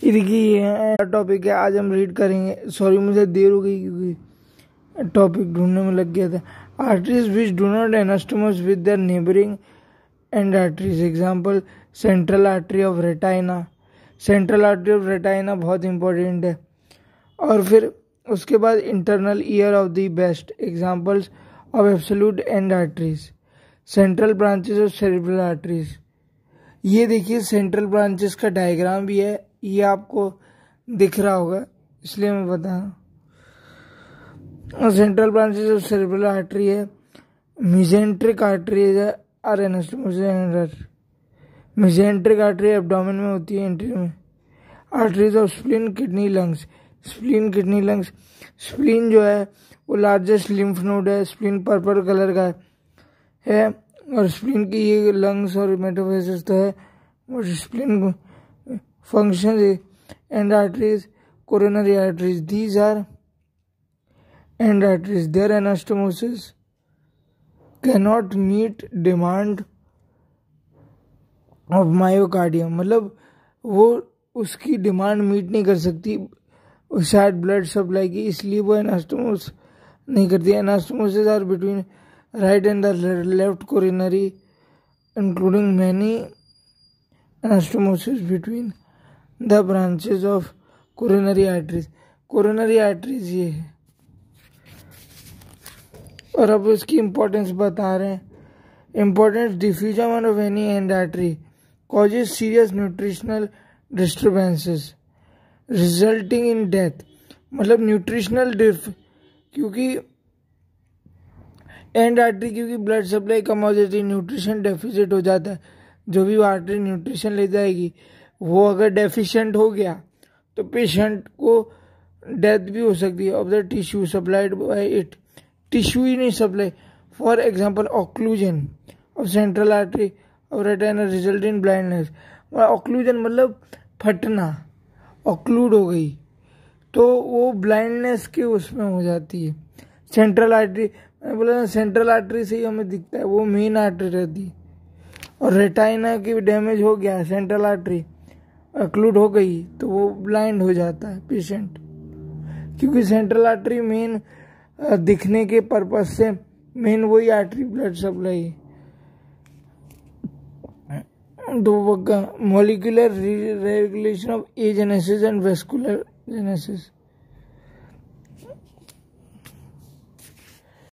ये देखिए ये टॉपिक है, आज हम रीड करेंगे। सॉरी मुझे देर हो गई क्योंकि टॉपिक ढूंढने में लग गया था। Arteries which do not anastomose with their neighbouring end arteries. Example central artery of retina. Central artery of retina बहुत इंपॉर्टेंट है। और फिर उसके बाद internal ear of the best. Examples of absolute end arteries. Central branches of cerebral arteries. ये देखिए central branches का diagram भी है, ये आपको दिख रहा होगा इसलिए मैं बता रहा हूँ। Central branches of cerebral artery है। मेसेंट्रिक आर्टरीज है are anastomosis. Mesenteric artery abdomen में होती है, एंट्री में। Arteries of spleen, kidney, lungs. Spleen, kidney, lungs. Spleen जो है वो लार्जेस्ट लिम्फ नोड है। स्प्लीन पर्पल कलर का है और स्प्लीन की ये लंग्स और मेटाफेसिस तो है और spleen function end arteries, coronary arteries, these are end arteries. Their anastomosis cannot meet demand of myocardium, मतलब वो उसकी डिमांड मीट नहीं कर सकती शायद ब्लड सप्लाई की, इसलिए वो एनास्टोमोस नहीं करती। Anastomosis are between right and the left coronary, including many anastomosis between the branches of coronary arteries. coronary arteries ये है और अब इसकी इम्पोर्टेंस बता रहे हैं। Importance diffusion of any and artery causes serious nutritional disturbances resulting in death। मतलब nutritional क्योंकि एंड आर्टरी क्योंकि ब्लड सप्लाई कम हो जाती है, न्यूट्रिशन डेफिसिट हो जाता है। जो भी आर्टरी न्यूट्रिशन ले जाएगी वो अगर डेफिशिएंट हो गया तो पेशेंट को डेथ भी हो सकती है of the tissue supplied by it. Tissue ही नहीं supply. For example occlusion of central artery और retina result in blindness. Occlusion मतलब फटना, ऑक्लूड हो गई तो वो ब्लाइंडनेस के उसमें हो जाती है। सेंट्रल आर्टरी मैंने बोला ना, सेंट्रल आर्टरी से ही हमें दिखता है, वो मेन आर्टरी रहती है। और रेटाइना की डैमेज हो गया, सेंट्रल आर्टरी ऑक्लूड हो गई तो वो ब्लाइंड हो जाता है पेशेंट, क्योंकि सेंट्रल आर्टरी मेन दिखने के पर्पज से मेन वही आर्टरी ब्लड सप्लाई। दो molecular regulation of agenesis and vascular genesis.